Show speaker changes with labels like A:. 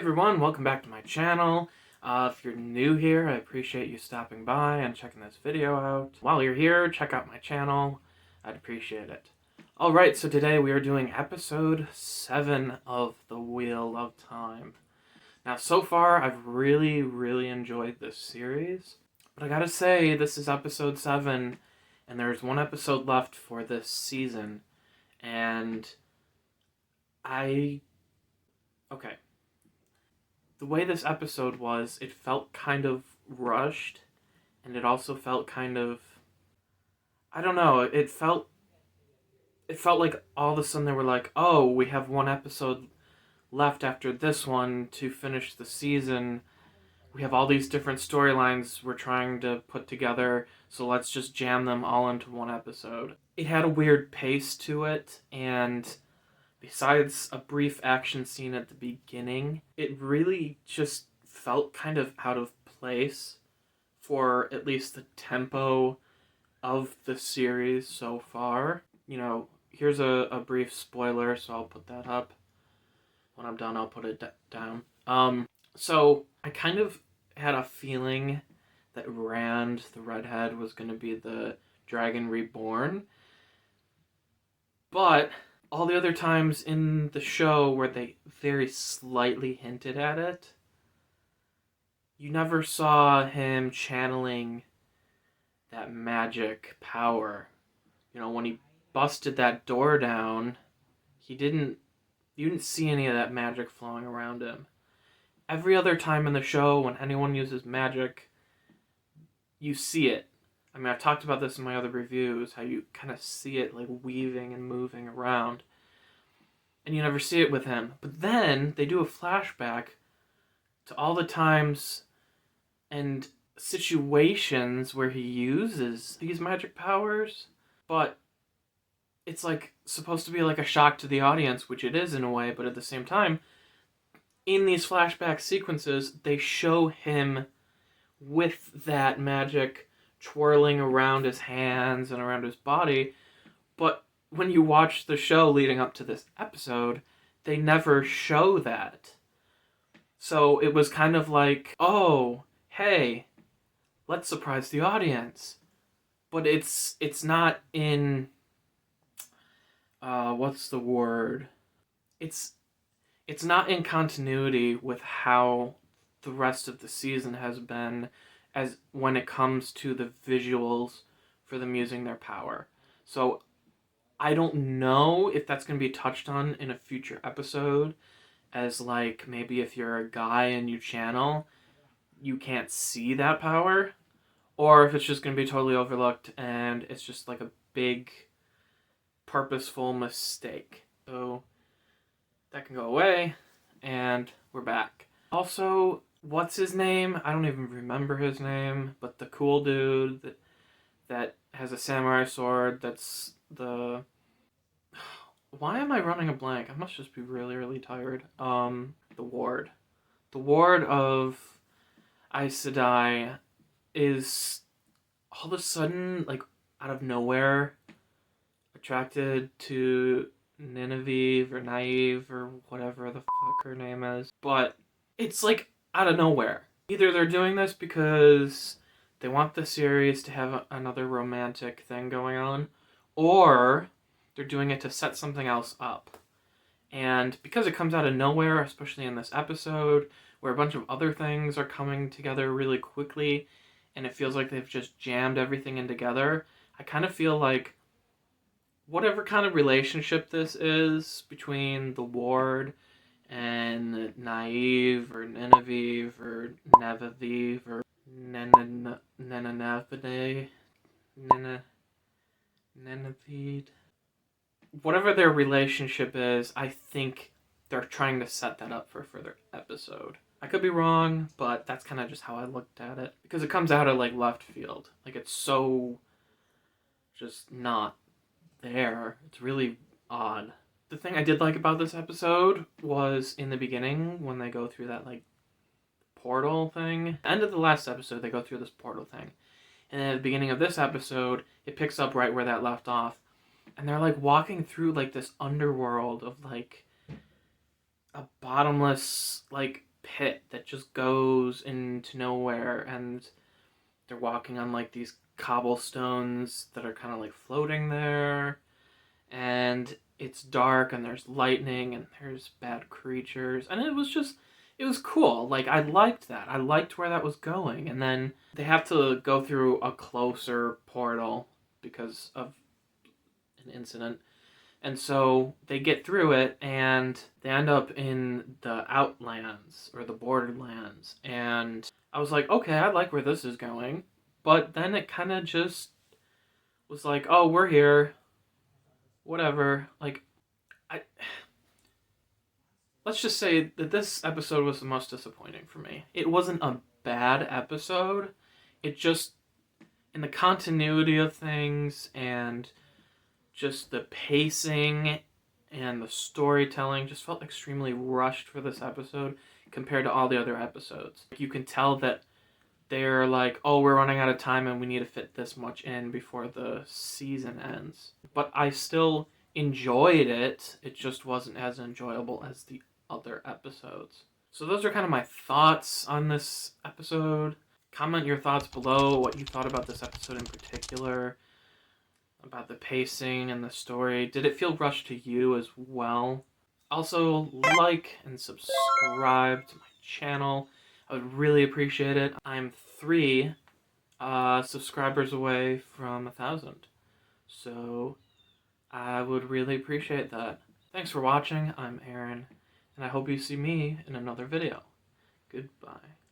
A: everyone, welcome back to my channel. If you're new here, I appreciate you stopping by and checking this video out. While you're here, check out my channel. I'd appreciate it. Alright, so today we are doing episode 7 of The Wheel of Time. Now, so far, I've really enjoyed this series. But I gotta say, this is episode 7, and there's one episode left for this season. And okay. The way this episode was, it felt kind of rushed, and it also felt kind of, I don't know, it felt like all of a sudden they were like, oh, we have one episode left after this one to finish the season. We have all these different storylines we're trying to put together, so let's just jam them all into one episode. It had a weird pace to it, and besides a brief action scene at the beginning, it really just felt kind of out of place for at least the tempo of the series so far. You know, here's a brief spoiler, so I'll put that up. When I'm done, I'll put it down. So I kind of had a feeling that Rand, the redhead, was going to be the Dragon Reborn. But all the other times in the show where they very slightly hinted at it, you never saw him channeling that magic power. You know, when he busted that door down, you didn't see any of that magic flowing around him. Every other time in the show, when anyone uses magic, you see it. I mean, I've talked about this in my other reviews, how you kind of see it like weaving and moving around. And you never see it with him. But then they do a flashback to all the times and situations where he uses these magic powers, but it's like supposed to be like a shock to the audience, which it is in a way, but at the same time, in these flashback sequences, they show him with that magic twirling around his hands and around his body, but when you watch the show leading up to this episode, they never show that. So it was kind of like, oh, hey, let's surprise the audience. But it's not in, what's the word? It's not in continuity with how the rest of the season has been, as when it comes to the visuals for them using their power. So I don't know if that's going to be touched on in a future episode, as like maybe if you're a guy and you channel, you can't see that power, or if it's just going to be totally overlooked and it's just like a big purposeful mistake. So that can go away, and we're back. Also, what's his name? I don't even remember his name, but the cool dude that has a samurai sword, that's the... Why am I running a blank? I must just be really tired. The Ward. The Ward of Aes Sedai is all of a sudden, like, out of nowhere, attracted to Nynaeve or Naive or whatever the fuck her name is. But it's like out of nowhere. Either they're doing this because they want the series to have another romantic thing going on, or they're doing it to set something else up. And because it comes out of nowhere, especially in this episode, where a bunch of other things are coming together really quickly, and it feels like they've just jammed everything in together, I kind of feel like whatever kind of relationship this is between the Ward and Naive or Nynaeve or Nevavive or Nenanavide, Nenavide, whatever their relationship is, I think they're trying to set that up for a further episode. I could be wrong, but that's kind of just how I looked at it. Because it comes out of, like, left field. Like, it's so just not there. It's really odd. The thing I did like about this episode was in the beginning, when they go through that, like, portal thing. End of the last episode, they go through this portal thing. And then at the beginning of this episode, it picks up right where that left off. And they're, like, walking through, like, this underworld of, like, a bottomless, like, pit that just goes into nowhere, and they're walking on like these cobblestones that are kind of like floating there, and it's dark and there's lightning and there's bad creatures, and it was cool. Like, I liked that. I liked where that was going. And then they have to go through a closer portal because of an incident. And so they get through it and they end up in the Outlands or the Borderlands. And I was like, okay, I like where this is going. But then it kind of just was like, oh, we're here. Whatever. Like, I. Let's just say that this episode was the most disappointing for me. It wasn't a bad episode. It just, in the continuity of things and just the pacing and the storytelling, just felt extremely rushed for this episode compared to all the other episodes. You can tell that they're like, oh, we're running out of time and we need to fit this much in before the season ends. But I still enjoyed it. It just wasn't as enjoyable as the other episodes. So those are kind of my thoughts on this episode. Comment your thoughts below, what you thought about this episode in particular, about the pacing and the story. Did it feel rushed to you as well? Also, like and subscribe to my channel. I would really appreciate it. I'm 3 subscribers away from 1,000. So I would really appreciate that. Thanks for watching. I'm Aaron, and I hope you see me in another video. Goodbye.